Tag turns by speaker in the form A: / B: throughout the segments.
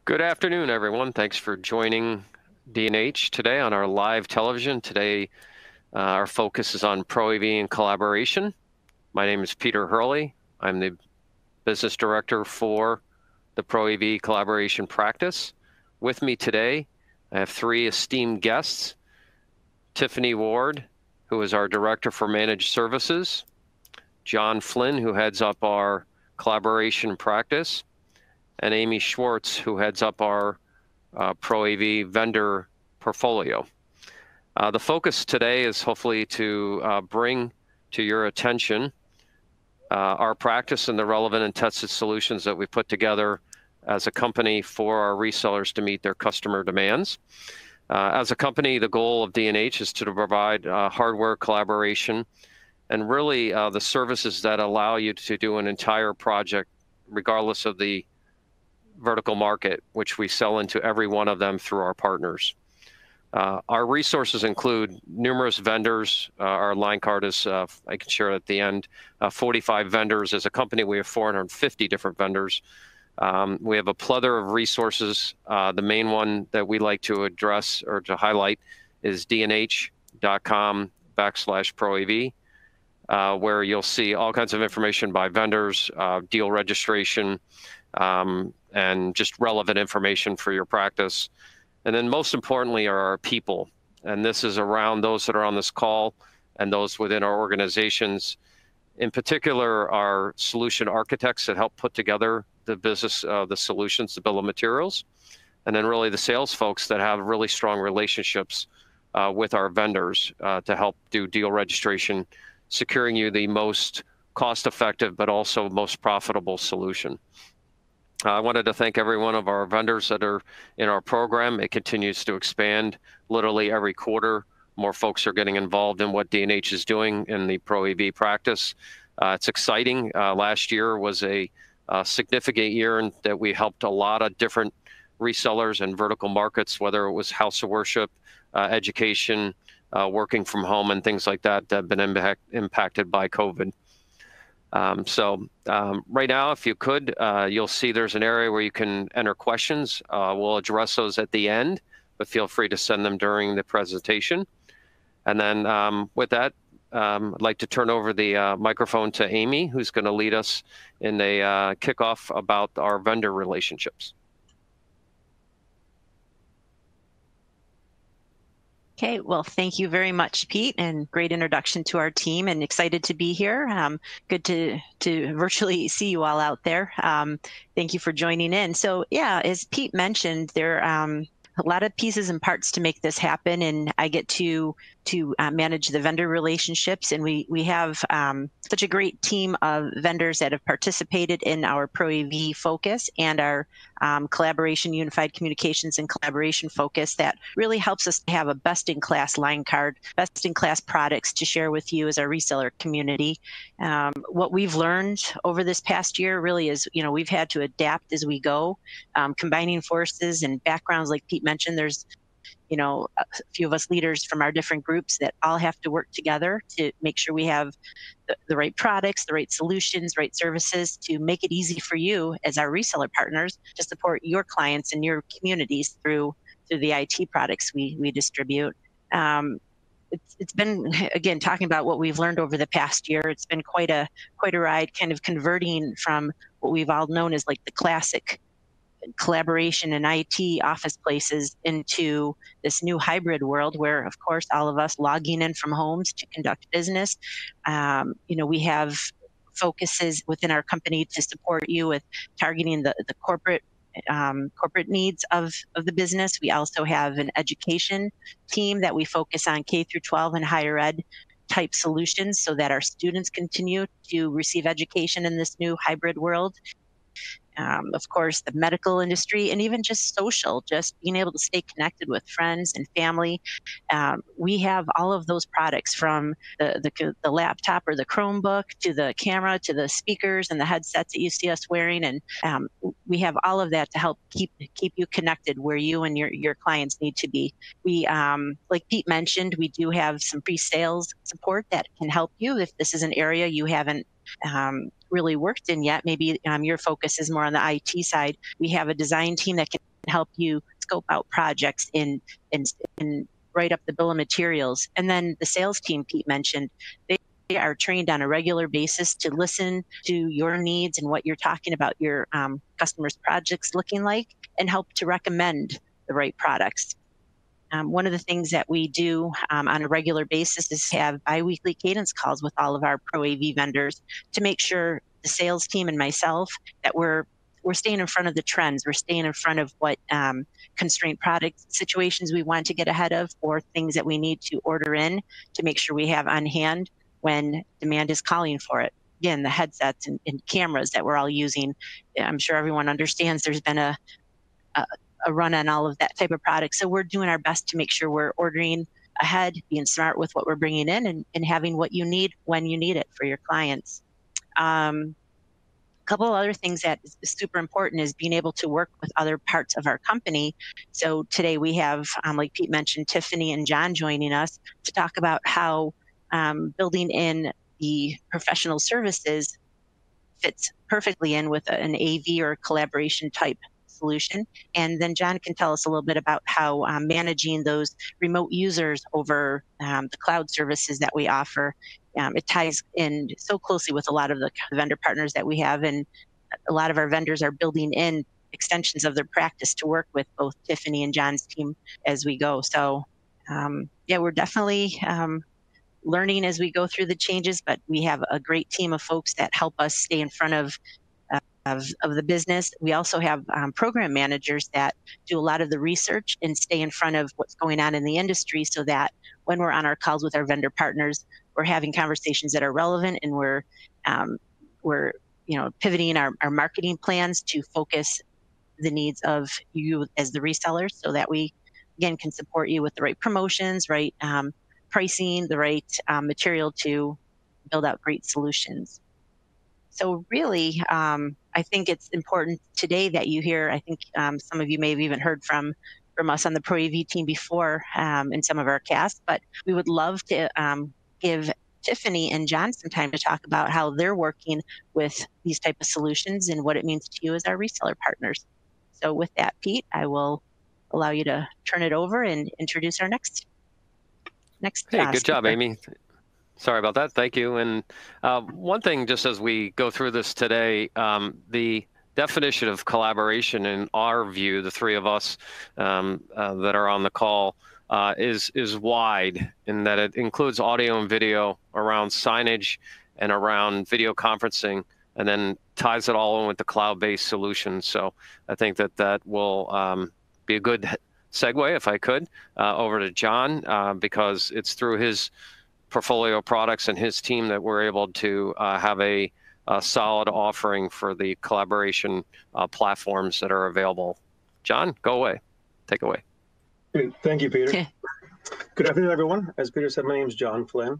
A: Good afternoon, everyone. Thanks for joining D&H today on our live television. Today, our focus is on ProAV and collaboration. My name is Peter Hurley. I'm the business director for the ProAV collaboration practice. With me today, I have three esteemed guests. Tiffany Ward, who is our director for managed services. John Flynn, who heads up our collaboration practice. And Amy Schwartz, who heads up our ProAV vendor portfolio. The focus today is hopefully to bring to your attention our practice and the relevant and tested solutions that we put together as a company for our resellers to meet their customer demands. As a company, the goal of D&H is to provide hardware collaboration and really the services that allow you to do an entire project regardless of the vertical market, which we sell into every one of them through our partners. Our resources include numerous vendors. Our line card is, I can share it at the end, 45 vendors. As a company, we have 450 different vendors. We have a plethora of resources. The main one that we like to address or to highlight is dnh.com/ProAV, where you'll see all kinds of information by vendors, deal registration, and just relevant information for your practice. And then most importantly are our people. And this is around those that are on this call and those within our organizations. In particular, our solution architects that help put together the business, the solutions, the bill of materials. And then really the sales folks that have really strong relationships with our vendors to help do deal registration, securing you the most cost-effective but also most profitable solution. I wanted to thank every one of our vendors that are in our program. It continues to expand literally every quarter. More folks are getting involved in what D&H is doing in the ProAV practice. It's exciting. Last year was a significant year in that we helped a lot of different resellers and vertical markets, whether it was house of worship, education, working from home, and things like that have been impacted by COVID. Right now, if you could, you'll see there's an area where you can enter questions. We'll address those at the end, but feel free to send them during the presentation. And then with that, I'd like to turn over the microphone to Amy, who's going to lead us in a kickoff about our vendor relationships.
B: Okay, well, thank you very much, Pete, and great introduction to our team, and excited to be here. Good to virtually see you all out there. Thank you for joining in. So yeah, as Pete mentioned, there are a lot of pieces and parts to make this happen, and I get to manage the vendor relationships, and we have such a great team of vendors that have participated in our ProAV focus and our collaboration, unified communications and collaboration focus that really helps us to have a best-in-class line card, best-in-class products to share with you as our reseller community. What we've learned over this past year really is, we've had to adapt as we go, combining forces and backgrounds like Pete mentioned. There's a few of us leaders from our different groups that all have to work together to make sure we have the right products, the right solutions, right services to make it easy for you as our reseller partners to support your clients and your communities through the IT products we distribute. It's been, again, talking about what we've learned over the past year, it's been quite a ride, kind of converting from what we've all known as like the classic collaboration and IT office places into this new hybrid world where, of course, all of us logging in from homes to conduct business. We have focuses within our company to support you with targeting the corporate needs of the business. We also have an education team that we focus on K through 12 and higher ed type solutions so that our students continue to receive education in this new hybrid world. Of course, the medical industry, and even just social, just being able to stay connected with friends and family. We have all of those products, from the laptop or the Chromebook to the camera to the speakers and the headsets that you see us wearing. And we have all of that to help keep you connected where you and your clients need to be. We, like Pete mentioned, we do have some pre-sales support that can help you if this is an area you haven't really worked in yet. Maybe your focus is more on the IT side. We have a design team that can help you scope out projects and write up the bill of materials. And then the sales team Pete mentioned, they are trained on a regular basis to listen to your needs and what you're talking about your customers' projects looking like, and help to recommend the right products. One of the things that we do on a regular basis is have biweekly cadence calls with all of our ProAV vendors to make sure the sales team and myself that we're staying in front of the trends. We're staying in front of what constraint product situations we want to get ahead of, or things that we need to order in to make sure we have on hand when demand is calling for it. Again, the headsets and cameras that we're all using, I'm sure everyone understands there's been a run on all of that type of product. So we're doing our best to make sure we're ordering ahead, being smart with what we're bringing in, and having what you need when you need it for your clients. A couple of other things that is super important is being able to work with other parts of our company. So today we have, like Pete mentioned, Tiffany and John joining us to talk about how building in the professional services fits perfectly in with an AV or collaboration type solution. And then John can tell us a little bit about how managing those remote users over the cloud services that we offer. It ties in so closely with a lot of the vendor partners that we have, and a lot of our vendors are building in extensions of their practice to work with both Tiffany and John's team as we go. So yeah, we're definitely learning as we go through the changes, but we have a great team of folks that help us stay in front of the business. We also have program managers that do a lot of the research and stay in front of what's going on in the industry, so that when we're on our calls with our vendor partners, we're having conversations that are relevant, and we're pivoting our marketing plans to focus the needs of you as the resellers, so that we again can support you with the right promotions, right pricing, the right material to build out great solutions. So really, I think it's important today that you hear, I think some of you may have even heard from us on the ProAV team before in some of our casts, but we would love to give Tiffany and John some time to talk about how they're working with these type of solutions and what it means to you as our reseller partners. So with that, Pete, I will allow you to turn it over and introduce our next
A: Hey, good job,
B: speaker.
A: Amy. Sorry about that. Thank you. And one thing, just as we go through this today, the definition of collaboration in our view, the three of us that are on the call, is wide in that it includes audio and video around signage and around video conferencing, and then ties it all in with the cloud-based solutions. So I think that will be a good segue, if I could, over to John, because it's through his portfolio products and his team that we're able to have a solid offering for the collaboration platforms that are available. John, go away. Take away.
C: Thank you, Peter. Good afternoon, everyone. As Peter said, my name is John Flynn.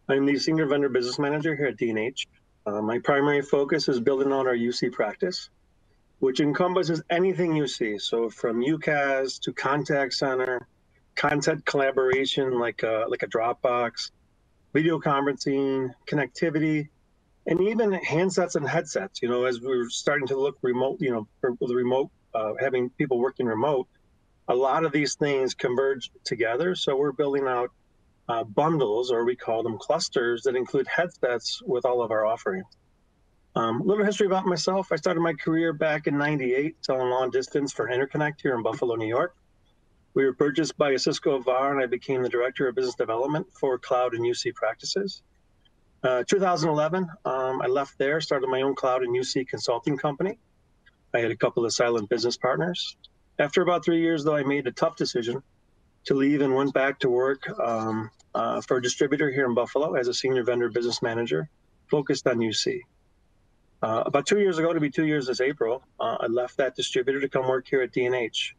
C: I'm the Senior Vendor Business Manager here at D&H. My primary focus is building out our UC practice, which encompasses anything you see. So from UCaaS to contact center, content collaboration like a Dropbox, video conferencing, connectivity, and even handsets and headsets. You know, as we're starting to look remote, you know, for the remote, having people working remote, a lot of these things converge together. So we're building out bundles, or we call them clusters, that include headsets with all of our offerings. A little history about myself. I started my career back in '98 selling long distance for Interconnect here in Buffalo, New York. We were purchased by a Cisco VAR, and I became the Director of Business Development for Cloud and UC practices. 2011, I left there, started my own Cloud and UC consulting company. I had a couple of silent business partners. After about 3 years, though, I made a tough decision to leave and went back to work for a distributor here in Buffalo as a Senior Vendor Business Manager, focused on UC. About 2 years ago, to be 2 years this April, I left that distributor to come work here at D&H.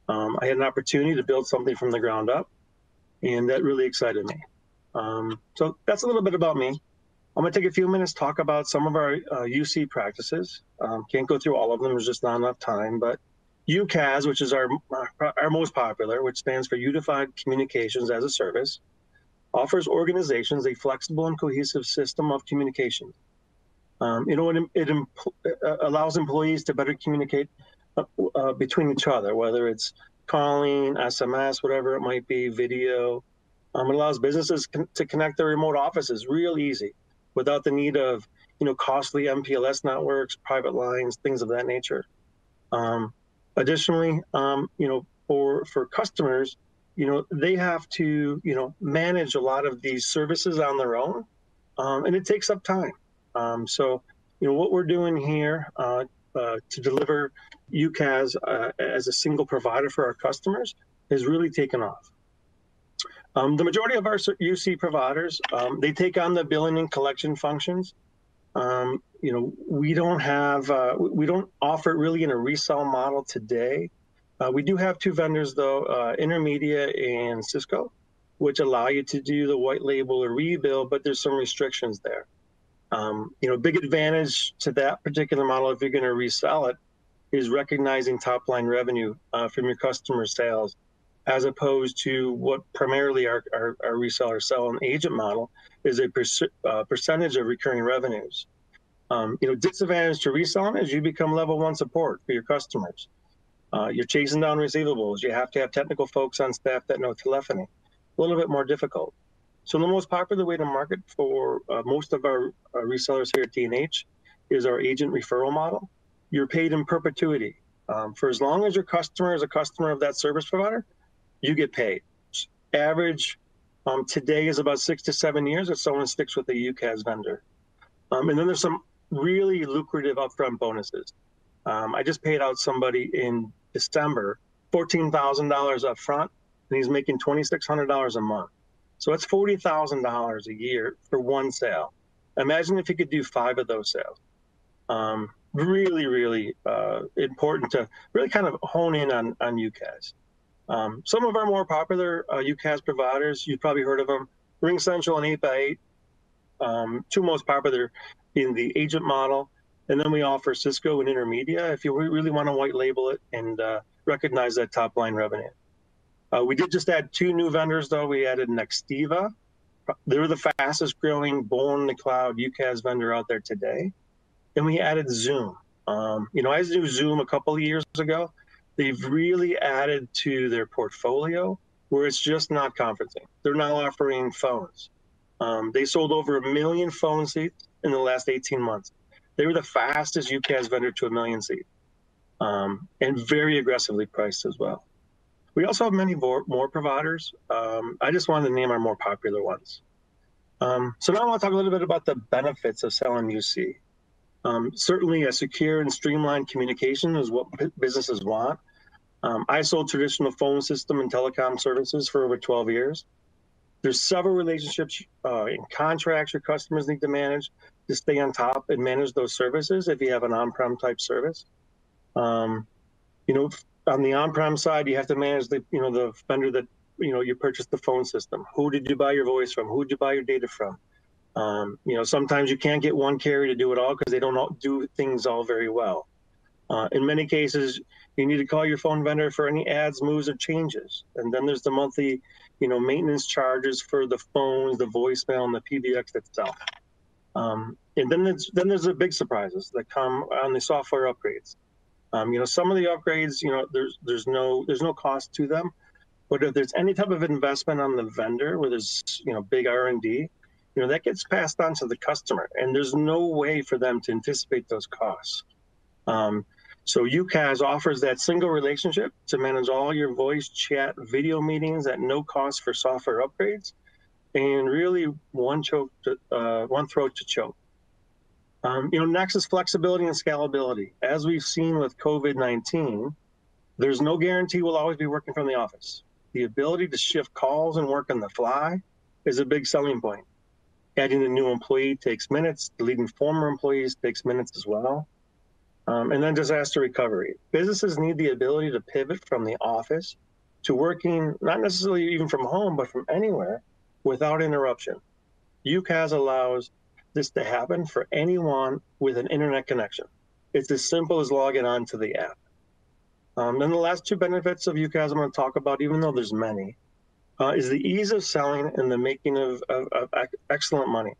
C: I had an opportunity to build something from the ground up, and that really excited me. So that's a little bit about me. I'm going to take a few minutes to talk about some of our UC practices. Can't go through all of them, there's just not enough time, but UCaaS, which is our most popular, which stands for Unified Communications as a Service, offers organizations a flexible and cohesive system of communication. It allows employees to better communicate between each other, whether it's calling, SMS, whatever it might be, video. It allows businesses to connect their remote offices real easy without the need of, costly MPLS networks, private lines, things of that nature. Additionally, for customers, they have to, manage a lot of these services on their own, and it takes up time. So, what we're doing here to deliver UCaaS as a single provider for our customers has really taken off. The majority of our UC providers, they take on the billing and collection functions. We don't offer it really in a resell model today. We do have two vendors though, Intermedia and Cisco, which allow you to do the white label or rebill, but there's some restrictions there. Big advantage to that particular model, if you're going to resell it, is recognizing top line revenue from your customer sales, as opposed to what primarily our resellers sell. An agent model is a percentage of recurring revenues. Disadvantage to reselling is you become level 1 support for your customers. You're chasing down receivables. You have to have technical folks on staff that know telephony. A little bit more difficult. So the most popular way to market for most of our resellers here at D&H is our agent referral model. You're paid in perpetuity. For as long as your customer is a customer of that service provider, you get paid. Average today is about 6 to 7 years if someone sticks with a UCaaS vendor. And then there's some really lucrative upfront bonuses. I just paid out somebody in December $14,000 up front, and he's making $2,600 a month. So that's $40,000 a year for one sale. Imagine if you could do 5 of those sales. Really, really important to really kind of hone in on UCaaS. Some of our more popular UCaaS providers, you've probably heard of them, RingCentral and 8x8, two most popular in the agent model. And then we offer Cisco and Intermedia if you really want to white label it and recognize that top line revenue. We did just add 2 new vendors, though. We added Nextiva. They're the fastest growing born in the cloud UCaaS vendor out there today. And we added Zoom. I knew Zoom a couple of years ago. They've really added to their portfolio where it's just not conferencing. They're now offering phones. They sold over 1 million phone seats in the last 18 months. They were the fastest UCaaS vendor to 1 million seats, and very aggressively priced as well. We also have many more providers. I just wanted to name our more popular ones. So now I want to talk a little bit about the benefits of selling UC. Certainly a secure and streamlined communication is what businesses want. I sold traditional phone system and telecom services for over 12 years. There's several relationships and contracts your customers need to manage to stay on top and manage those services if you have an on-prem type service. On the on-prem side, you have to manage the vendor that you purchased the phone system. Who did you buy your voice from? Who did you buy your data from? Sometimes you can't get one carrier to do it all because they don't do things all very well. In many cases, you need to call your phone vendor for any adds, moves, or changes. And then there's the monthly, maintenance charges for the phones, the voicemail, and the PBX itself. And then there's the big surprises that come on the software upgrades. Some of the upgrades, there's no cost to them, but if there's any type of investment on the vendor where there's big R&D, that gets passed on to the customer, and there's no way for them to anticipate those costs. So UCaaS offers that single relationship to manage all your voice, chat, video meetings at no cost for software upgrades, and really one throat to choke. Next is flexibility and scalability. As we've seen with COVID-19, there's no guarantee we'll always be working from the office. The ability to shift calls and work on the fly is a big selling point. Adding a new employee takes minutes. Deleting former employees takes minutes as well. And then disaster recovery. Businesses need the ability to pivot from the office to working, not necessarily even from home, but from anywhere without interruption. UCaaS allows this to happen for anyone with an internet connection. It's as simple as logging on to the app. And the last 2 benefits of UCaaS I'm going to talk about, even though there's many, is the ease of selling and the making of excellent money.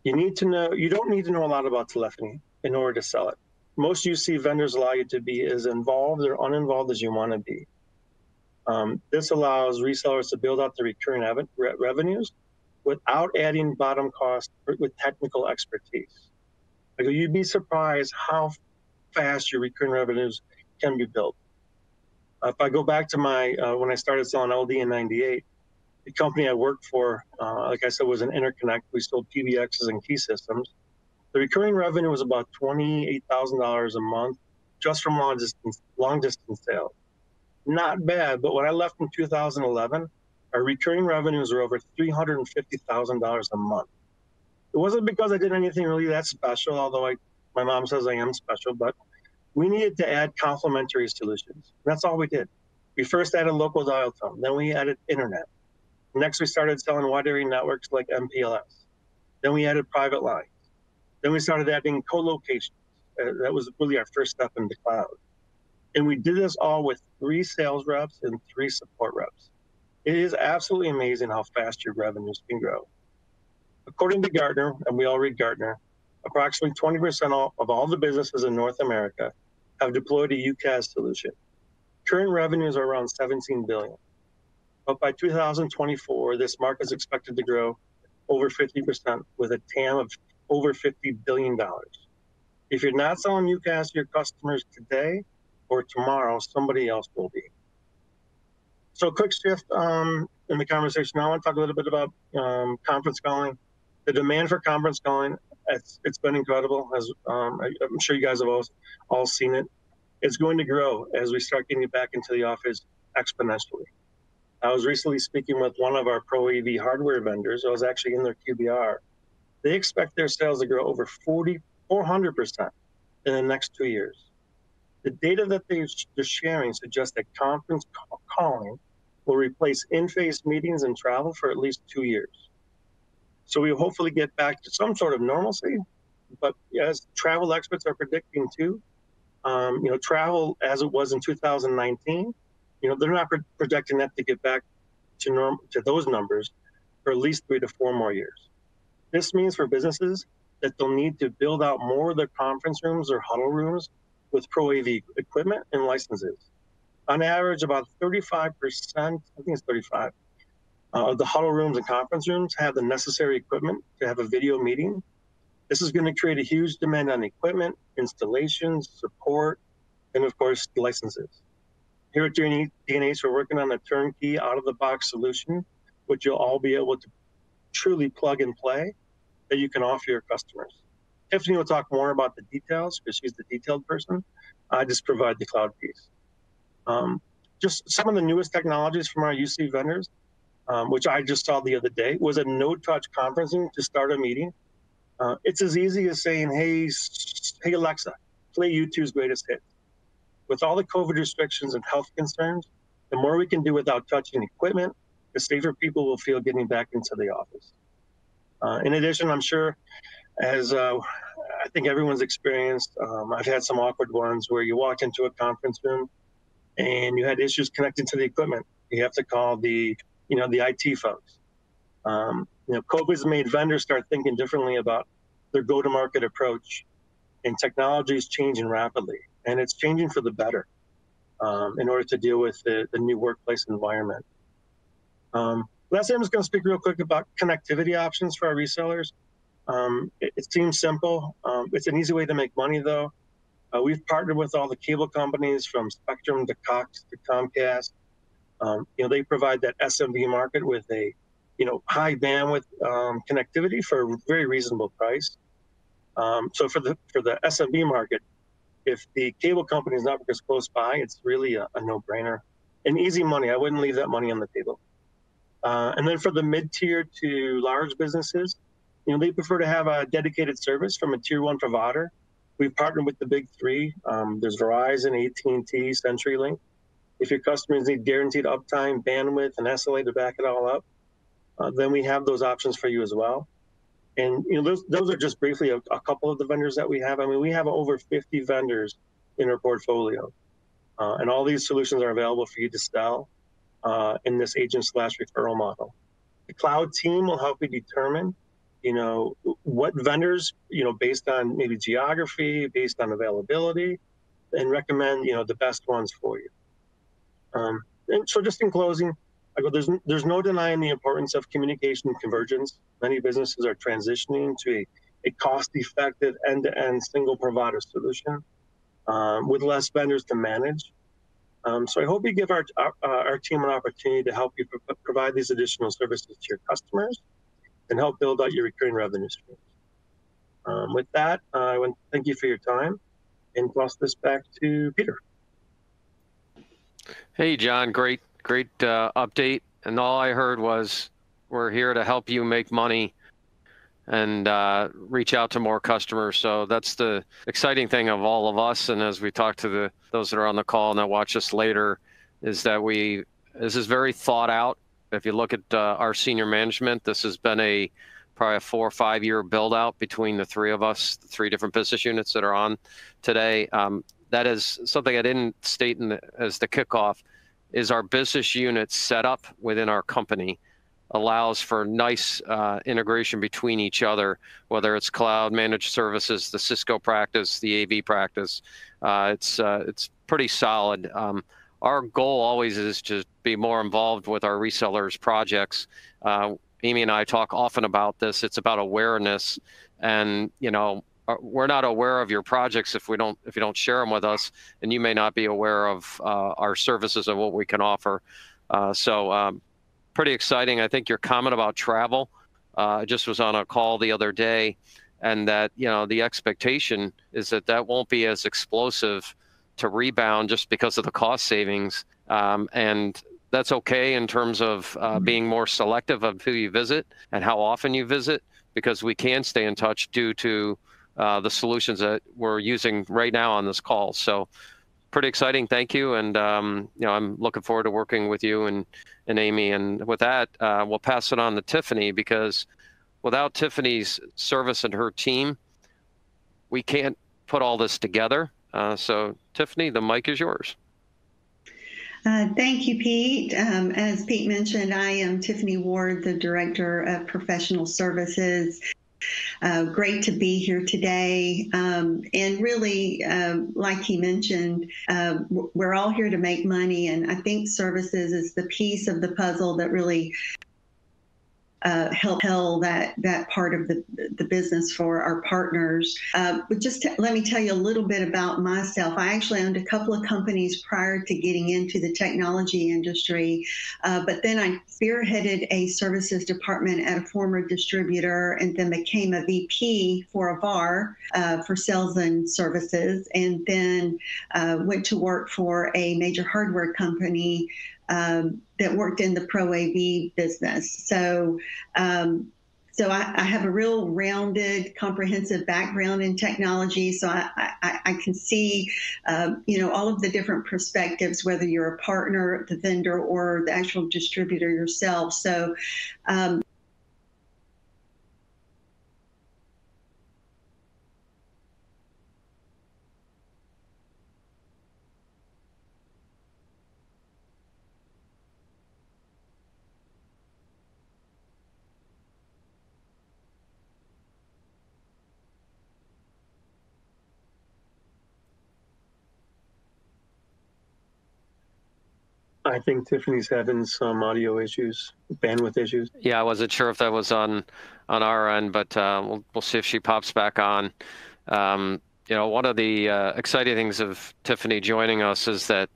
C: You don't need to know a lot about telephony in order to sell it. most UC vendors allow you to be as involved or uninvolved as you want to be. This allows resellers to build out the recurring revenues without adding bottom cost with technical expertise. Like, you'd be surprised how fast your recurring revenues can be built. If I go back to my, when I started selling LD in '98, the company I worked for, like I said, was an interconnect. We sold PBXs and key systems. The recurring revenue was about $28,000 a month just from long distance sales. Not bad, but when I left in 2011, our recurring revenues were over $350,000 a month. It wasn't because I did anything really that special, although my mom says I am special, but we needed to add complementary solutions. That's all we did. We first added local dial tone, then we added internet. Next, we started selling wide area networks like MPLS. Then we added private lines. Then we started adding co-locations. That was really our first step into cloud. And we did this all with 3 sales reps and 3 support reps. It is absolutely amazing how fast your revenues can grow. According to Gartner, and we all read Gartner, approximately 20% of all the businesses in North America have deployed a UCaaS solution. Current revenues are around $17 billion. But by 2024, this market is expected to grow over 50% with a TAM of over $50 billion. If you're not selling UCaaS to your customers today or tomorrow, somebody else will be. So a quick shift in the conversation. Now I want to talk a little bit about conference calling. The demand for conference calling, it's been incredible. As I'm sure you guys have all seen it. It's going to grow as we start getting back into the office exponentially. I was recently speaking with one of our ProAV hardware vendors. I was actually in their QBR. They expect their sales to grow over 400% in the next 2 years. The data that they're sharing suggests that conference calling will replace in-face meetings and travel for at least 2 years. So we hopefully get back to some sort of normalcy, but as travel experts are predicting too, travel as it was in 2019, they're not projecting that to get back to those numbers for at least 3 to 4 more years. This means for businesses that they'll need to build out more of their conference rooms or huddle rooms with ProAV equipment and licenses. On average, about 35%, I think it's 35, of the huddle rooms and conference rooms have the necessary equipment to have a video meeting. This is going to create a huge demand on equipment, installations, support, and of course, licenses. Here at D&H, we're working on a turnkey out-of-the-box solution, which you'll all be able to truly plug and play that you can offer your customers. Tiffany will talk more about the details because she's the detailed person. I just provide the cloud piece. Just some of the newest technologies from our UC vendors, which I just saw the other day, was a no-touch conferencing to start a meeting. It's as easy as saying, hey Alexa, play YouTube's greatest hits. With all the COVID restrictions and health concerns, the more we can do without touching equipment, the safer people will feel getting back into the office. In addition, I'm sure, as I think everyone's experienced, I've had some awkward ones where you walk into a conference room and you had issues connecting to the equipment. You have to call the IT folks. COVID's made vendors start thinking differently about their go-to-market approach, and technology is changing rapidly, and it's changing for the better in order to deal with the new workplace environment. Lastly, I'm just going to speak real quick about connectivity options for our resellers. It seems simple. It's an easy way to make money, though. We've partnered with all the cable companies from Spectrum to Cox to Comcast. They provide that SMB market with a high bandwidth connectivity for a very reasonable price. So for the SMB market, if the cable company's network is close by, it's really a no-brainer. And easy money. I wouldn't leave that money on the table. And then for the mid-tier to large businesses, they prefer to have a dedicated service from a tier 1 provider. We've partnered with the big 3. There's Verizon, AT&T, CenturyLink. If your customers need guaranteed uptime, bandwidth, and SLA to back it all up, then we have those options for you as well. And those are just briefly a couple of the vendors that we have. I mean, we have over 50 vendors in our portfolio, and all these solutions are available for you to sell in this agent/referral model. The cloud team will help you determine what vendors, based on maybe geography, based on availability, and recommend, the best ones for you. And so just in closing, I go, there's no denying the importance of communication convergence. Many businesses are transitioning to a cost-effective end-to-end single provider solution with less vendors to manage. So I hope you give our team an opportunity to help you provide these additional services to your customers and help build out your recurring revenue streams. With that, I want to thank you for your time and toss this back to Peter.
A: Hey, John, great update. And all I heard was we're here to help you make money and reach out to more customers. So that's the exciting thing of all of us. And as we talk to those that are on the call and that watch us later, is that this is very thought out. If you look at our senior management, this has been probably a 4 or 5 year build out between the three of us, the 3 different business units that are on today. That is something I didn't state as the kickoff, is our business unit setup within our company allows for nice integration between each other, whether it's cloud managed services, the Cisco practice, the AV practice. It's pretty solid. Our goal always is to be more involved with our resellers' projects. Amy and I talk often about this. It's about awareness, and we're not aware of your projects if you don't share them with us, and you may not be aware of our services and what we can offer. So pretty exciting. I think your comment about travel, I just was on a call the other day, and that the expectation is that won't be as explosive to rebound just because of the cost savings, and that's okay in terms of being more selective of who you visit and how often you visit, because we can stay in touch due to the solutions that we're using right now on this call. So pretty exciting. Thank you. And I'm looking forward to working with you and Amy. And with that, we'll pass it on to Tiffany, because without Tiffany's service and her team, we can't put all this together. So Tiffany, the mic is yours.
D: Thank you, Pete. As Pete mentioned, I am Tiffany Ward, the Director of Professional Services. Great to be here today. And really, like he mentioned, we're all here to make money. And I think services is the piece of the puzzle that really help tell that part of the business for our partners. But just let me tell you a little bit about myself. I actually owned a couple of companies prior to getting into the technology industry, but then I spearheaded a services department at a former distributor, and then became a VP for a VAR for sales and services, and then went to work for a major hardware company that worked in the ProAV business. So I have a real rounded, comprehensive background in technology. So I can see, all of the different perspectives, whether you're a partner, the vendor, or the actual distributor yourself. So
C: I think Tiffany's having some audio issues, bandwidth issues.
A: Yeah, I wasn't sure if that was on our end, but we'll see if she pops back on. One of the exciting things of Tiffany joining us is that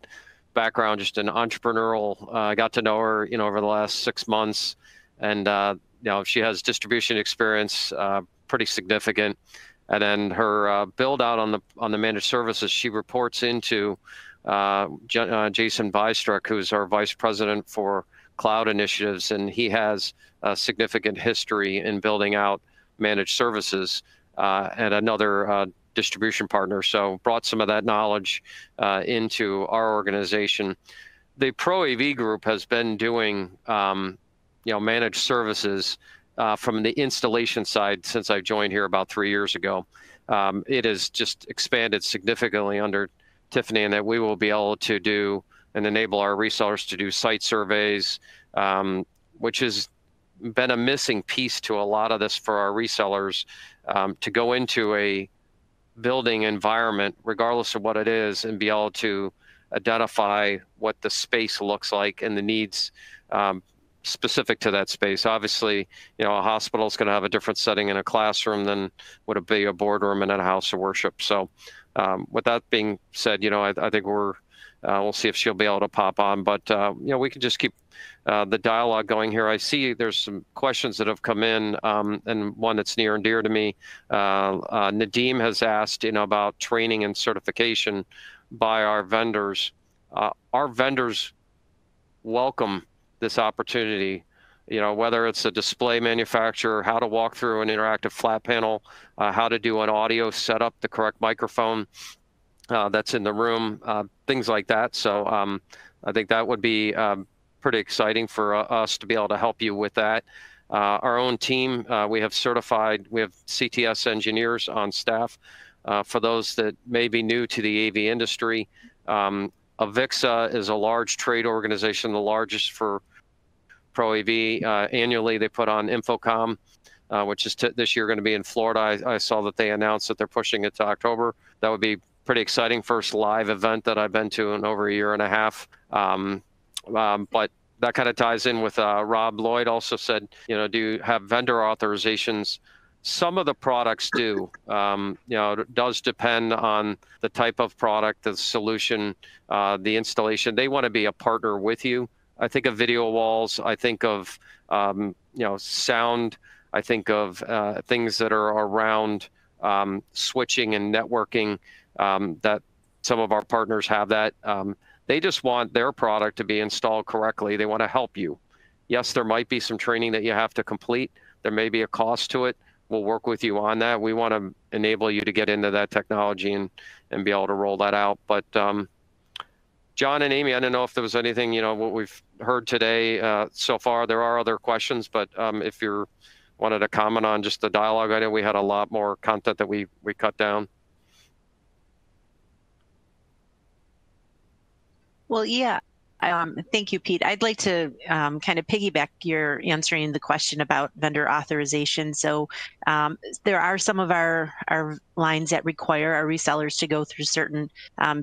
A: background, just an entrepreneurial. I got to know her, over the last 6 months, and she has distribution experience, pretty significant. And then her build out on the managed services, she reports into Jason Bystruck, who's our vice president for cloud initiatives, and he has a significant history in building out managed services at another distribution partner. So brought some of that knowledge into our organization. The ProAV group has been doing managed services from the installation side since I joined here about 3 years ago. It has just expanded significantly under Tiffany, and that we will be able to do and enable our resellers to do site surveys, which is been a missing piece to a lot of this for our resellers, to go into a building environment, regardless of what it is, and be able to identify what the space looks like and the needs specific to that space. Obviously, a hospital is going to have a different setting in a classroom than would it be a boardroom and a house of worship. So with that being said, I think we'll see if she'll be able to pop on, but we can just keep the dialogue going here. I see there's some questions that have come in, and one that's near and dear to me. Nadeem has asked, about training and certification by our vendors. Our vendors welcome this opportunity, whether it's a display manufacturer, how to walk through an interactive flat panel, how to do an audio setup, the correct microphone that's in the room, things like that. So I think that would be pretty exciting for us to be able to help you with that. Our own team, we have CTS engineers on staff. For those that may be new to the AV industry, Avixa is a large trade organization, the largest for ProAV. Annually, they put on InfoComm, which is this year going to be in Florida. I saw that they announced that they're pushing it to October. That would be pretty exciting. First live event that I've been to in over a year and a half. But that kind of ties in with Rob Lloyd also said, do you have vendor authorizations? Some of the products do. It does depend on the type of product, the solution, the installation. They want to be a partner with you. I think of video walls. I think of sound. I think of things that are around switching and networking. That some of our partners have that. They just want their product to be installed correctly. They want to help you. Yes, there might be some training that you have to complete. There may be a cost to it. We'll work with you on that. We want to enable you to get into that technology and be able to roll that out. But John and Amy, I don't know if there was anything, what we've heard today so far. There are other questions, but if you wanted to comment on just the dialogue, I know we had a lot more content that we cut down.
B: Well, yeah. Thank you, Pete. I'd like to kind of piggyback your answering the question about vendor authorization. So there are some of our lines that require our resellers to go through certain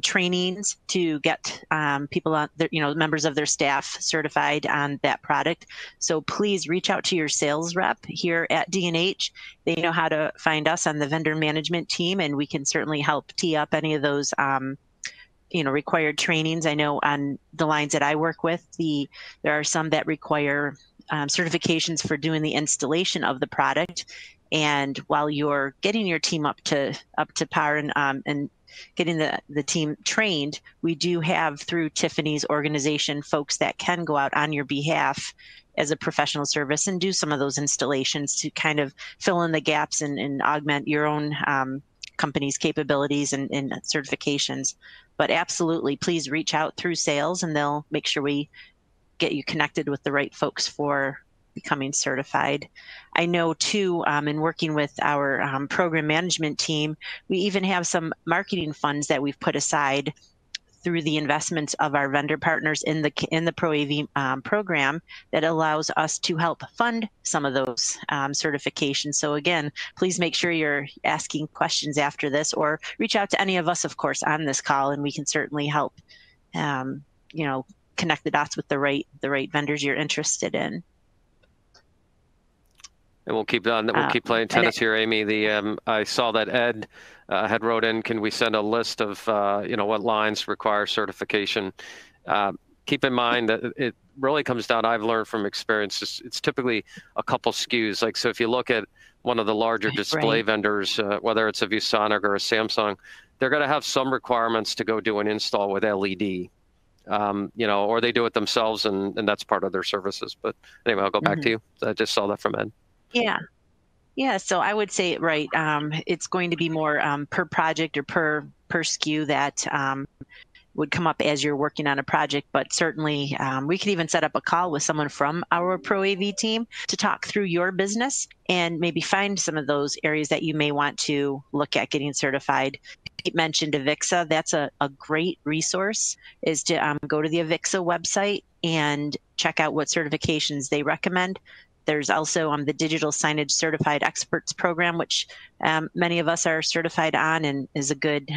B: trainings to get people on, members of their staff certified on that product. So please reach out to your sales rep here at D&H. They know how to find us on the vendor management team, and we can certainly help tee up any of those required trainings. I know on the lines that I work with, there are some that require certifications for doing the installation of the product. And while you're getting your team up to par and getting the team trained, we do have, through Tiffany's organization, folks that can go out on your behalf as a professional service and do some of those installations to kind of fill in the gaps and augment your own company's capabilities and certifications. But absolutely, please reach out through sales and they'll make sure we get you connected with the right folks for becoming certified. I know too, in working with our program management team, we even have some marketing funds that we've put aside through the investments of our vendor partners in the ProAV program that allows us to help fund some of those certifications. So again, please make sure you're asking questions after this, or reach out to any of us, of course, on this call, and we can certainly help, connect the dots with the right vendors you're interested in.
A: And we'll keep on. We'll keep playing tennis here, Amy. I saw that Ed had wrote in. Can we send a list of what lines require certification? Keep in mind that it really comes down. I've learned from experience. It's typically a couple SKUs. Like, so if you look at one of the larger display vendors, whether it's a ViewSonic or a Samsung, they're going to have some requirements to go do an install with LED. Or they do it themselves, and that's part of their services. But anyway, I'll go back to you. I just saw that from Ed.
B: Yeah. So I would say, right, it's going to be more per project or per SKU that would come up as you're working on a project. But certainly we could even set up a call with someone from our ProAV team to talk through your business and maybe find some of those areas that you may want to look at getting certified. Pete mentioned Avixa. That's a great resource, is to go to the Avixa website and check out what certifications they recommend. There's also the Digital Signage Certified Experts Program, which many of us are certified on, and is a good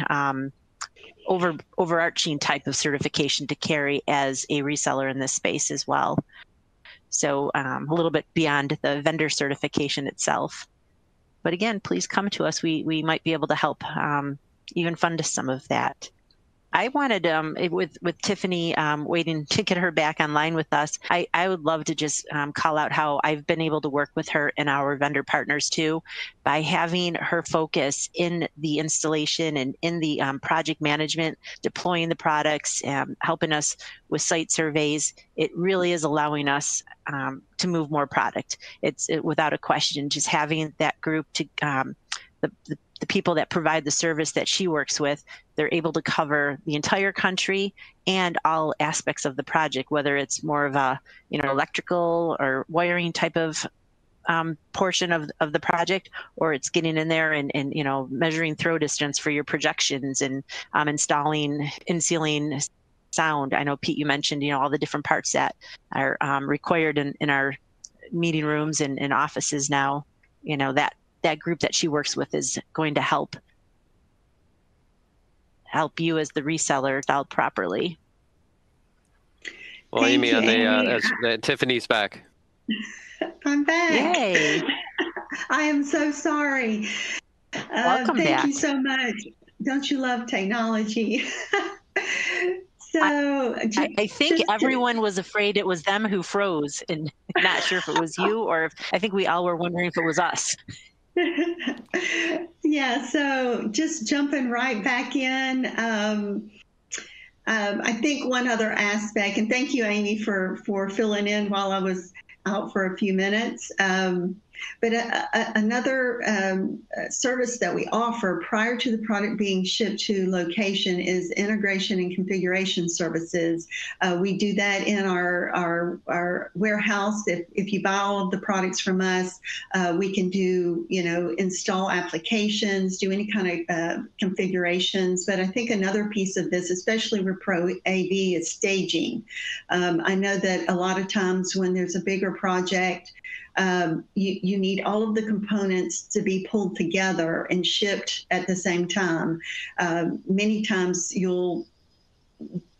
B: overarching type of certification to carry as a reseller in this space as well. So a little bit beyond the vendor certification itself. But again, please come to us. We might be able to help even fund some of that. I wanted, with Tiffany waiting to get her back online with us, I would love to just call out how I've been able to work with her and our vendor partners too, by having her focus in the installation and in the project management, deploying the products, helping us with site surveys. It really is allowing us to move more product. It's without a question, just having that group to the people that provide the service that she works with, they're able to cover the entire country and all aspects of the project, whether it's more of a, electrical or wiring type of portion of the project, or it's getting in there and measuring throw distance for your projections and installing and sealing sound. I know, Pete, you mentioned, all the different parts that are required in our meeting rooms and offices now. That group that she works with is going to help you as the reseller out properly.
A: Well, Amy, Tiffany's back.
D: I'm back.
B: Yay.
D: I am so sorry.
B: Welcome back.
D: Thank you so much. Don't you love technology? So
B: I think everyone was afraid it was them who froze, and not sure if it was you, or if I think we all were wondering if it was us.
D: Yeah, so just jumping right back in. I think one other aspect, and thank you, Amy, for filling in while I was out for a few minutes. But another service that we offer prior to the product being shipped to location is integration and configuration services. We do that in our warehouse. If you buy all of the products from us, we can do, install applications, do any kind of configurations. But I think another piece of this, especially with ProAV, is staging. I know that a lot of times when there's a bigger project, you need all of the components to be pulled together and shipped at the same time. Many times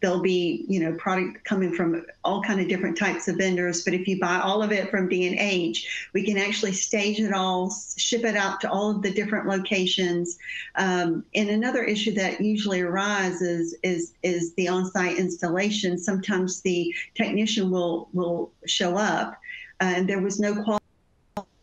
D: there'll be, product coming from all kind of different types of vendors. But if you buy all of it from D&H, we can actually stage it all, ship it out to all of the different locations. And another issue that usually arises is the on-site installation. Sometimes the technician will show up, and there was no quality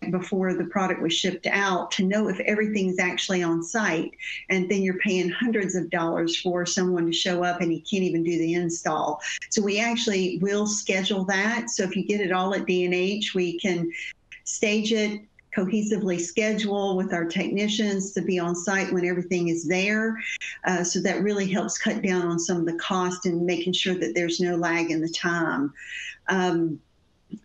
D: before the product was shipped out to know if everything's actually on site. And then you're paying hundreds of dollars for someone to show up and he can't even do the install. So we actually will schedule that. So if you get it all at D&H, we can stage it, cohesively schedule with our technicians to be on site when everything is there. So that really helps cut down on some of the cost and making sure that there's no lag in the time.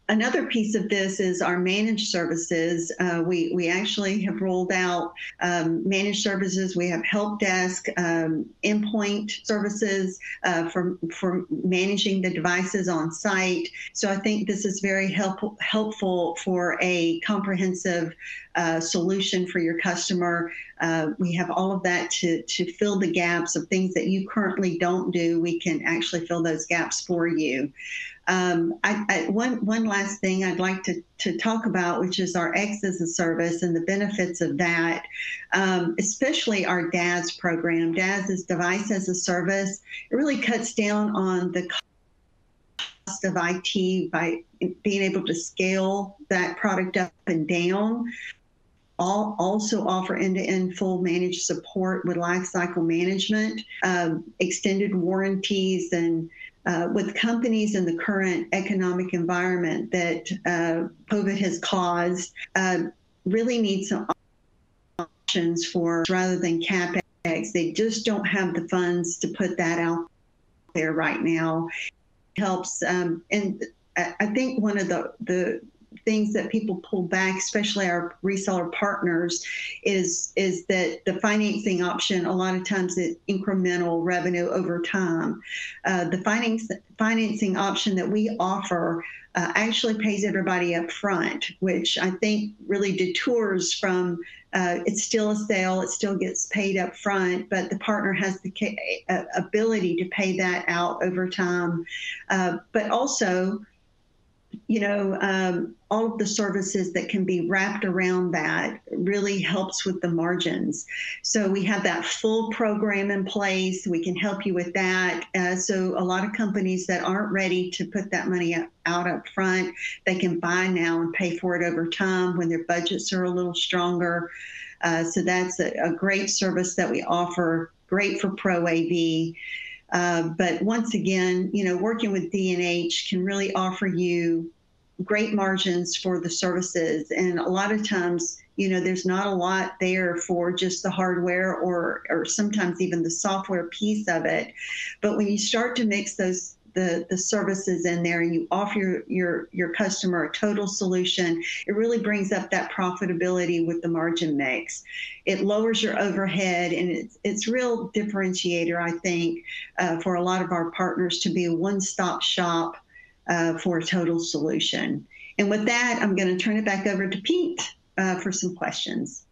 D: Another piece of this is our managed services. We actually have rolled out managed services. We have help desk, endpoint services for managing the devices on site. So I think this is very helpful for a comprehensive solution for your customer. We have all of that to fill the gaps of things that you currently don't do. We can actually fill those gaps for you. One last thing I'd like to talk about, which is our X as a service and the benefits of that, especially our DAS program. DAS is Device as a Service. It really cuts down on the cost of IT by being able to scale that product up and down. Also offer end-to-end full managed support with lifecycle management, extended warranties, and with companies in the current economic environment that COVID has caused, really need some options for rather than CapEx. They just don't have the funds to put that out there right now. It helps, and I think one of the things that people pull back, especially our reseller partners, is that the financing option, a lot of times it's incremental revenue over time. The financing option that we offer actually pays everybody up front, which I think really detours from it's still a sale, it still gets paid up front, but the partner has the ability to pay that out over time. But also, all of the services that can be wrapped around that really helps with the margins. So we have that full program in place. We can help you with that. So a lot of companies that aren't ready to put that money out up front, they can buy now and pay for it over time when their budgets are a little stronger. So that's a great service that we offer, great for ProAV. But once again, working with D&H can really offer you great margins for the services. And a lot of times, there's not a lot there for just the hardware or sometimes even the software piece of it. But when you start to mix the services in there and you offer your customer a total solution, it really brings up that profitability with the margin mix. It lowers your overhead, and it's real differentiator, I think, for a lot of our partners to be a one-stop shop for a total solution. And with that, I'm going to turn it back over to Pete for some questions.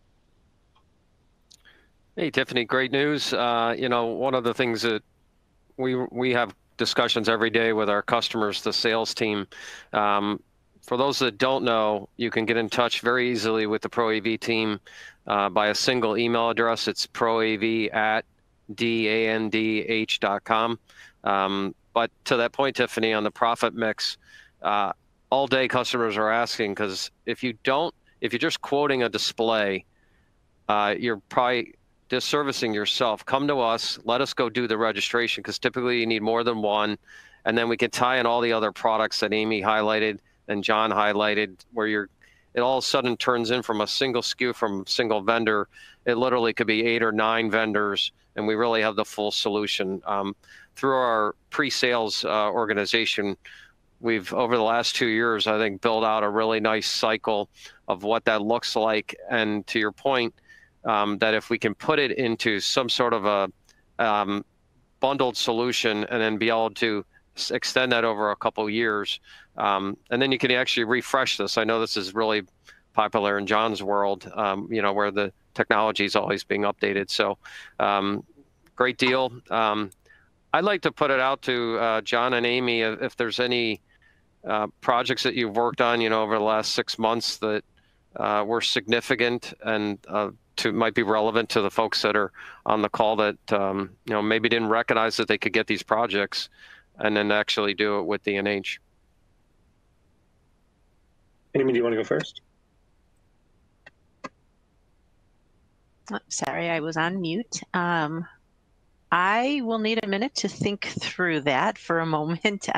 A: Hey, Tiffany, great news. One of the things that we have discussions every day with our customers, the sales team. For those that don't know, you can get in touch very easily with the ProAV team by a single email address. It's proav@dandh.com. But to that point, Tiffany, on the profit mix, all day customers are asking, because if you're just quoting a display, you're probably disservicing yourself. Come to us, let us go do the registration, because typically you need more than one, and then we can tie in all the other products that Amy highlighted and John highlighted, where it all of a sudden turns in from a single SKU from a single vendor. It literally could be 8 or 9 vendors, and we really have the full solution. Through our pre-sales organization, we've, over the last 2 years, I think, built out a really nice cycle of what that looks like. And to your point, that if we can put it into some sort of a bundled solution and then be able to extend that over a couple of years, and then you can actually refresh this. I know this is really popular in John's world, where the technology is always being updated. So great deal. I'd like to put it out to John and Amy if there's any projects that you've worked on, over the last 6 months that were significant and might be relevant to the folks that are on the call that maybe didn't recognize that they could get these projects and then actually do it with D&H.
C: Amy, do you want to go first?
B: Oh, sorry, I was on mute. I will need a minute to think through that for a moment.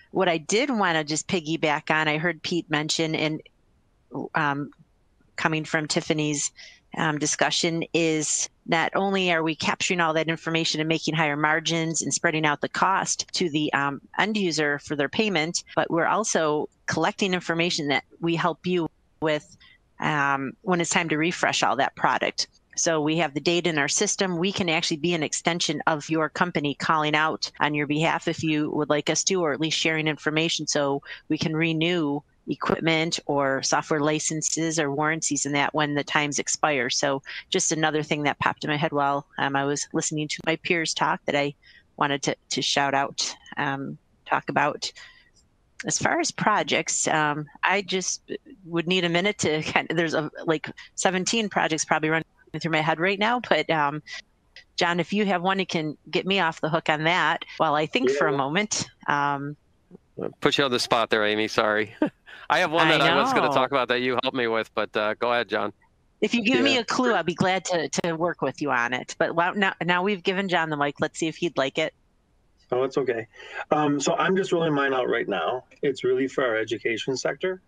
B: What I did want to just piggyback on, I heard Pete mention, and coming from Tiffany's discussion, is not only are we capturing all that information and making higher margins and spreading out the cost to the end user for their payment, but we're also collecting information that we help you with when it's time to refresh all that product. So we have the data in our system. We can actually be an extension of your company, calling out on your behalf if you would like us to, or at least sharing information so we can renew equipment or software licenses or warranties and that when the times expire. So just another thing that popped in my head while I was listening to my peers talk that I wanted to shout out, talk about. As far as projects, I just would need a minute to there's like 17 projects probably running through my head right now, but John, if you have one, you can get me off the hook on that while I think for a moment.
A: Put you on the spot there, Amy, sorry. I have one that I was going to talk about that you helped me with, but go ahead, John.
B: If you give me a clue, I'll be glad to work with you on it. But now we've given John the mic. Let's see if he'd like it.
C: Oh, it's okay. So I'm just rolling mine out right now. It's really for our education sector.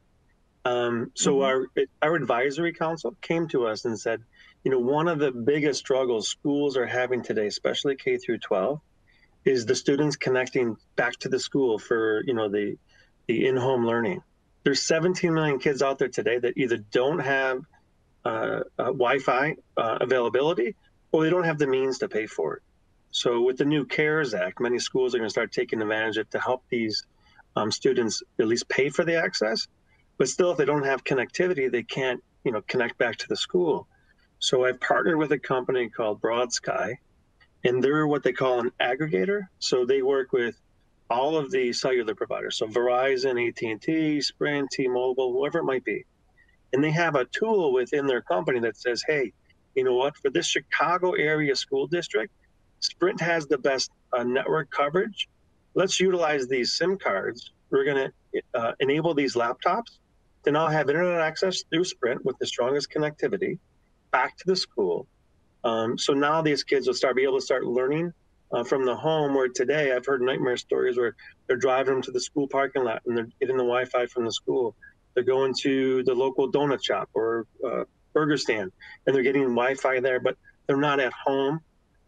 C: So our advisory council came to us and said, one of the biggest struggles schools are having today, especially K through 12, is the students connecting back to the school for, the in-home learning. there's 17 million kids out there today that either don't have Wi-Fi availability, or they don't have the means to pay for it. So with the new CARES Act, many schools are going to start taking advantage of it to help these students at least pay for the access. But still, if they don't have connectivity, they can't, connect back to the school. So I've partnered with a company called BroadSky, and they're what they call an aggregator. So they work with all of the cellular providers, so Verizon, AT&T, Sprint, T-Mobile, whoever it might be. And they have a tool within their company that says, hey, you know what, for this Chicago area school district, Sprint has the best network coverage. Let's utilize these SIM cards. We're going to enable these laptops to now have internet access through Sprint with the strongest connectivity back to the school. So now these kids will be able to start learning from the home, where today I've heard nightmare stories where they're driving them to the school parking lot and they're getting the Wi-Fi from the school. They're going to the local donut shop or burger stand and they're getting Wi-Fi there, but they're not at home,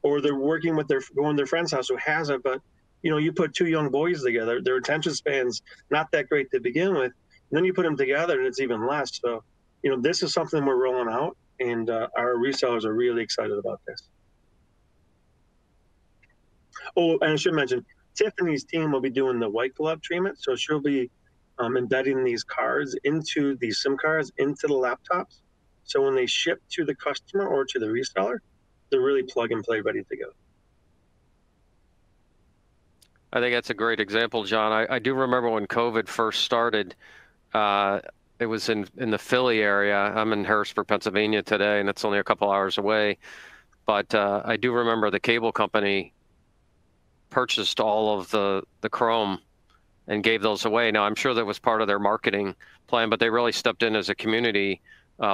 C: or they're working with going to their friend's house who has it, but you put two young boys together, their attention span's not that great to begin with. And then you put them together and it's even less. So, this is something we're rolling out, and our resellers are really excited about this. Oh, and I should mention, Tiffany's team will be doing the white glove treatment. So she'll be embedding these cards into these SIM cards into the laptops. So when they ship to the customer or to the reseller, they're really plug and play ready to go.
A: I think that's a great example, John. I do remember when COVID first started, it was in the Philly area. I'm in Harrisburg, Pennsylvania today, and it's only a couple hours away. But I do remember the cable company purchased all of the Chrome and gave those away. Now, I'm sure that was part of their marketing plan, but they really stepped in as a community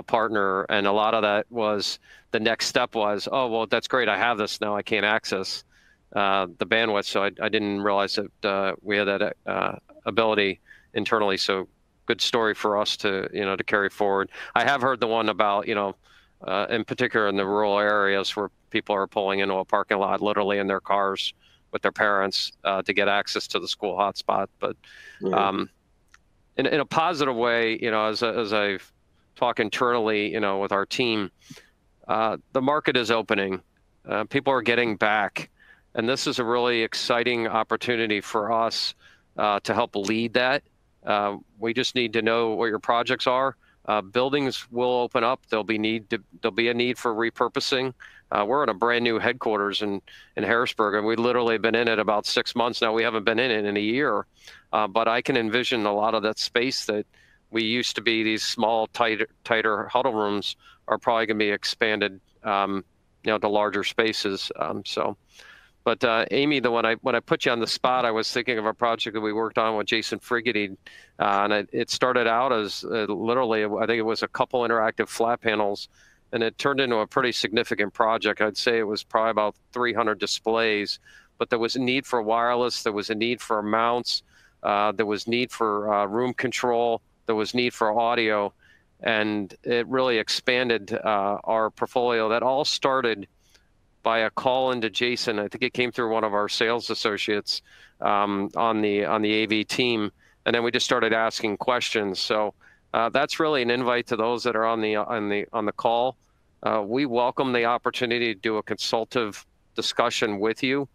A: partner. And a lot of that was, the next step was, oh, well, that's great. I have this now. I can't access the bandwidth. So I didn't realize that we had that ability internally. So good story for us to, to carry forward. I have heard the one about, in particular in the rural areas where people are pulling into a parking lot literally in their cars with their parents to get access to the school hotspot. But in a positive way, as I've talked internally, with our team, the market is opening. People are getting back. And this is a really exciting opportunity for us to help lead that. We just need to know what your projects are. Buildings will open up. There'll be a need for repurposing. We're in a brand new headquarters in Harrisburg, and we literally have been in it about 6 months now. We haven't been in it in a year, but I can envision a lot of that space that we used to be, these small, tighter huddle rooms, are probably going to be expanded, to larger spaces. But Amy, when I put you on the spot, I was thinking of a project that we worked on with Jason Frigidy, and it started out as literally, I think it was a couple interactive flat panels, and it turned into a pretty significant project. I'd say it was probably about 300 displays, but there was a need for wireless, there was a need for mounts, there was need for room control, there was need for audio, and it really expanded our portfolio. That all started by a call into Jason. I think it came through one of our sales associates on the AV team, and then we just started asking questions. So that's really an invite to those that are on the call. We welcome the opportunity to do a consultative discussion with you,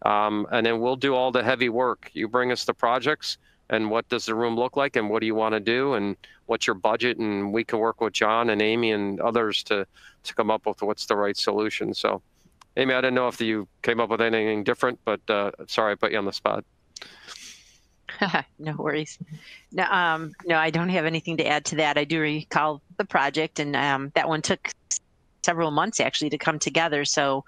A: and then we'll do all the heavy work. You bring us the projects, and what does the room look like, and what do you want to do, and what's your budget, and we can work with John and Amy and others to come up with what's the right solution. So Amy, I didn't know if you came up with anything different, but sorry, I put you on the spot.
B: No worries. No, I don't have anything to add to that. I do recall the project, and that one took several months actually to come together. So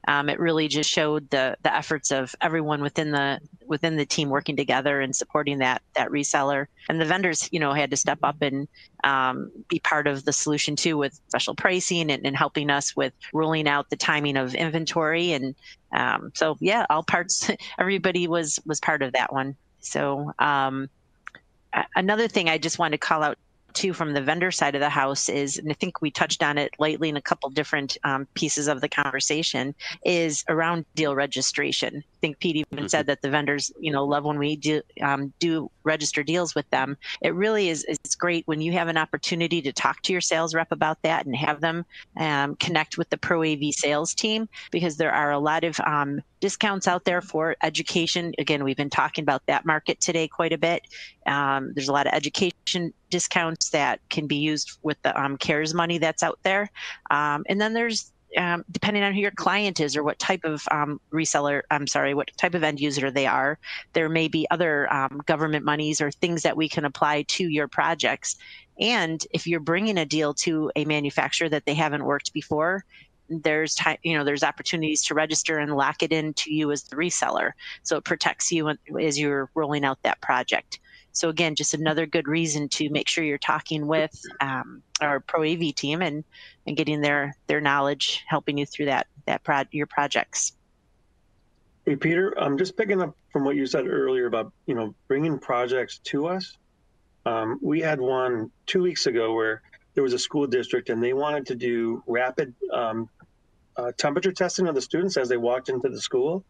B: it really just showed the efforts of everyone within the team working together and supporting that reseller. And the vendors, had to step up and be part of the solution too, with special pricing and helping us with ruling out the timing of inventory. And so yeah, all parts, everybody was part of that one. So another thing I just want to call out too from the vendor side of the house is, and I think we touched on it lightly in a couple different pieces of the conversation, is around deal registration. think Pete even said that the vendors, love when we do register deals with them. It really is, it's great when you have an opportunity to talk to your sales rep about that and have them connect with the ProAV sales team, because there are a lot of discounts out there for education. Again, we've been talking about that market today quite a bit. There's a lot of education discounts that can be used with the CARES money that's out there. And then there's, depending on who your client is or what type of what type of end user they are, there may be other government monies or things that we can apply to your projects. And if you're bringing a deal to a manufacturer that they haven't worked before, there's there's opportunities to register and lock it into you as the reseller. So it protects you as you're rolling out that project. So again, just another good reason to make sure you're talking with our ProAV team and getting their knowledge, helping you through your projects.
C: Hey, Peter, I'm just picking up from what you said earlier about, bringing projects to us. We had one 2 weeks ago where there was a school district and they wanted to do rapid temperature testing of the students as they walked into the school.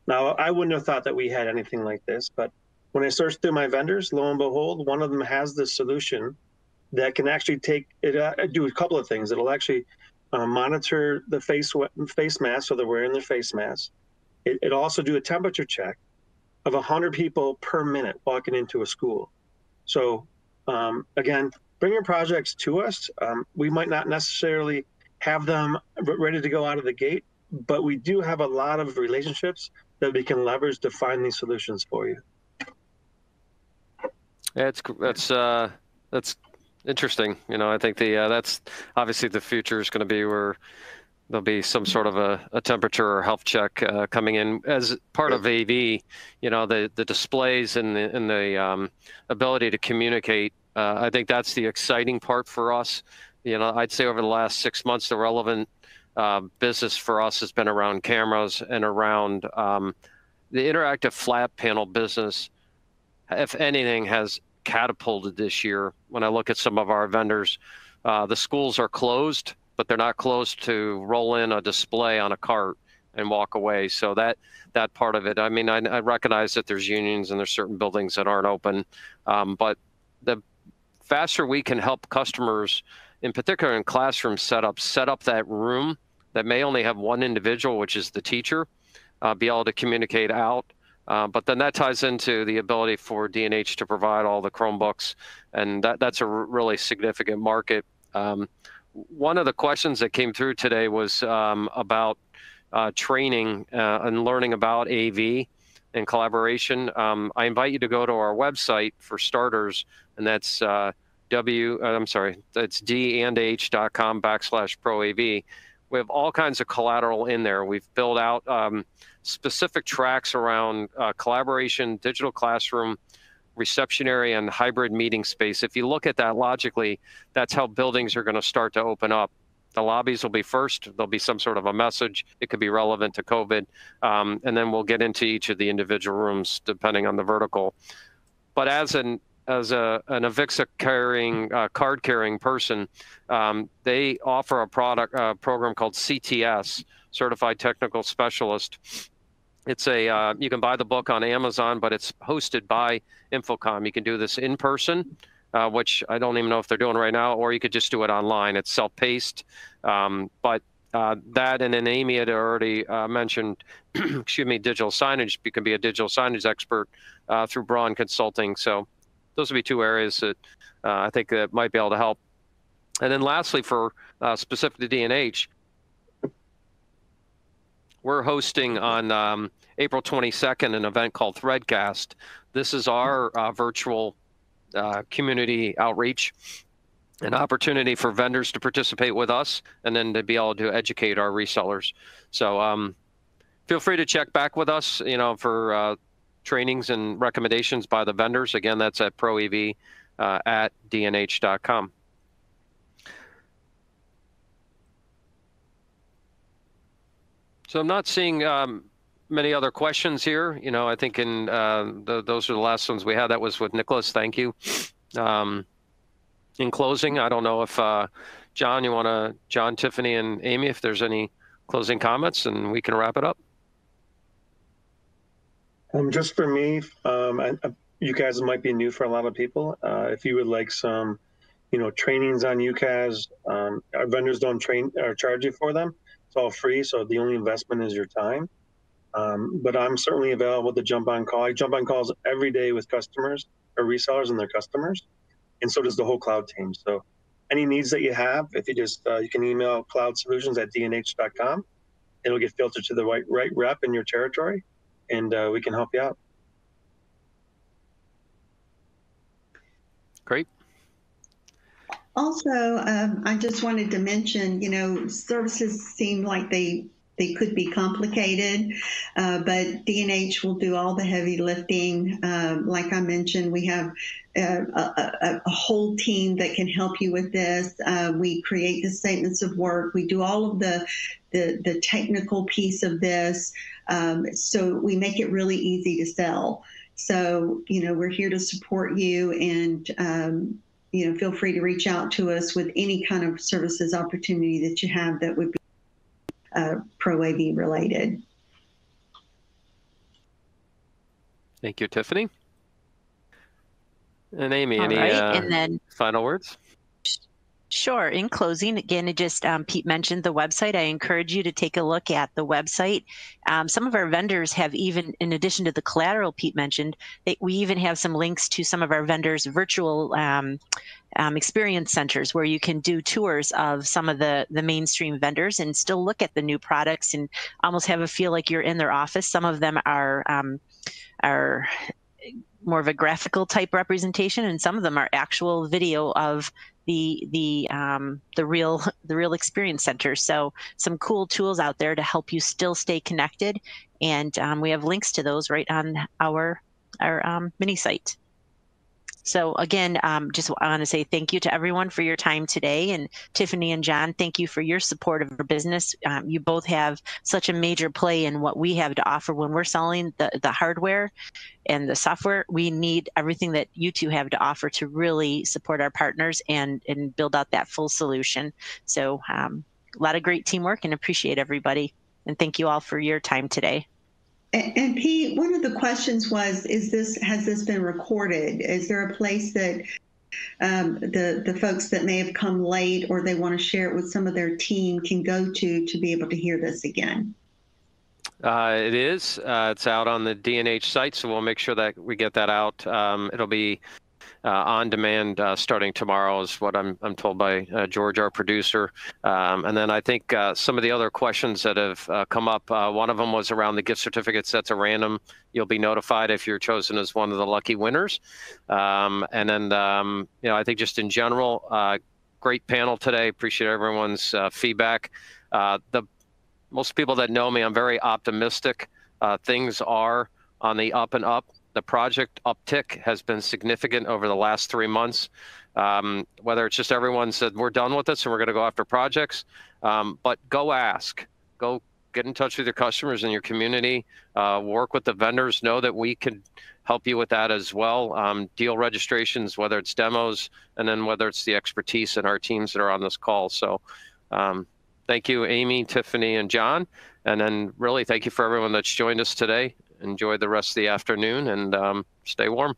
C: Now, I wouldn't have thought that we had anything like this, but when I searched through my vendors, lo and behold, one of them has this solution that can actually do a couple of things. It'll actually monitor the face mask, so they're wearing their face mask. It'll also do a temperature check of 100 people per minute walking into a school. So again, bring your projects to us. We might not necessarily have them ready to go out of the gate, but we do have a lot of relationships that we can leverage to find these solutions for you.
A: Yeah, that's interesting. I think that's obviously the future is going to be where there'll be some sort of a temperature or health check coming in as part of AV. The displays and the ability to communicate. I think that's the exciting part for us. I'd say over the last 6 months, the relevant business for us has been around cameras and around the interactive flat panel business. If anything, has catapulted this year. When I look at some of our vendors, the schools are closed, but they're not closed to roll in a display on a cart and walk away. So that part of it, I mean, I recognize that there's unions and there's certain buildings that aren't open, but the faster we can help customers, in particular in classroom setup, set up that room that may only have one individual, which is the teacher, be able to communicate out. But then that ties into the ability for D&H to provide all the Chromebooks, and that's a really significant market. One of the questions that came through today was about training and learning about AV and collaboration. I invite you to go to our website for starters, and that's that's dandh.com/ProAV. We have all kinds of collateral in there. We've built out specific tracks around collaboration, digital classroom, reception area, and hybrid meeting space. If you look at that logically, that's how buildings are going to start to open up. The lobbies will be first. There'll be some sort of a message. It could be relevant to COVID. And then we'll get into each of the individual rooms depending on the vertical. But as an Avixa carrying card carrying person, they offer a program called CTS, Certified Technical Specialist. It's you can buy the book on Amazon, but it's hosted by Infocom. You can do this in person, which I don't even know if they're doing right now, or you could just do it online. It's self-paced, but that, and then Amy had already mentioned, excuse me, digital signage. You can be a digital signage expert through Braun Consulting. So those would be two areas that I think that might be able to help. And then lastly, for specific to D&H, we're hosting on April 22nd an event called Threadcast. This is our virtual community outreach, an opportunity for vendors to participate with us and then to be able to educate our resellers. So feel free to check back with us, for trainings and recommendations by the vendors. Again, that's at ProAV at dnh.com. So I'm not seeing many other questions here. I think those are the last ones we had. That was with Nicholas. Thank you. In closing, I don't know if John, Tiffany, and Amy, if there's any closing comments, and we can wrap it up.
C: Just for me, you guys might be new for a lot of people. If you would like some, trainings on UCaaS, our vendors don't train or charge you for them. It's all free, so the only investment is your time. But I'm certainly available to jump on call. I jump on calls every day with customers or resellers and their customers, and so does the whole cloud team. So any needs that you have, if you just you can email cloudsolutions@dnh.com. It'll get filtered to the right rep in your territory, and we can help you out.
A: Great.
D: Also, I just wanted to mention, services seem like they could be complicated, but D&H will do all the heavy lifting. Like I mentioned, we have a whole team that can help you with this. We create the statements of work. We do all of the technical piece of this. So we make it really easy to sell. So, we're here to support you, and feel free to reach out to us with any kind of services opportunity that you have that would be ProAV related.
A: Thank you, Tiffany. And Amy,
B: All
A: any
B: right. And then,
A: final words?
B: Sure. In closing, again, it just Pete mentioned the website. I encourage you to take a look at the website. Some of our vendors have even, in addition to the collateral Pete mentioned, we even have some links to some of our vendors' virtual experience centers where you can do tours of some of the mainstream vendors and still look at the new products and almost have a feel like you're in their office. Some of them are more of a graphical type representation, and some of them are actual video of the real experience center. So some cool tools out there to help you still stay connected, and we have links to those right on our mini site. So again, just want to say thank you to everyone for your time today. And Tiffany and John, thank you for your support of our business. You both have such a major play in what we have to offer when we're selling the hardware and the software. We need everything that you two have to offer to really support our partners and build out that full solution. So a lot of great teamwork, and appreciate everybody. And thank you all for your time today.
D: And Pete, one of the questions was, has this been recorded? Is there a place that the folks that may have come late or they want to share it with some of their team can go to be able to hear this again?
A: It is. It's out on the D&H site, so we'll make sure that we get that out. It'll be on demand starting tomorrow, is what I'm told by George, our producer. And then I think some of the other questions that have come up, one of them was around the gift certificates. That's a random. You'll be notified if you're chosen as one of the lucky winners. And then, I think just in general, great panel today. Appreciate everyone's feedback. Most people that know me, I'm very optimistic. Things are on the up and up. The project uptick has been significant over the last 3 months. Whether it's just everyone said, we're done with this and we're going to go after projects, but go ask. Go get in touch with your customers and your community. Work with the vendors. Know that we can help you with that as well. Deal registrations, whether it's demos, and then whether it's the expertise in our teams that are on this call. So thank you, Amy, Tiffany, and John. And then really thank you for everyone that's joined us today. Enjoy the rest of the afternoon, and stay warm.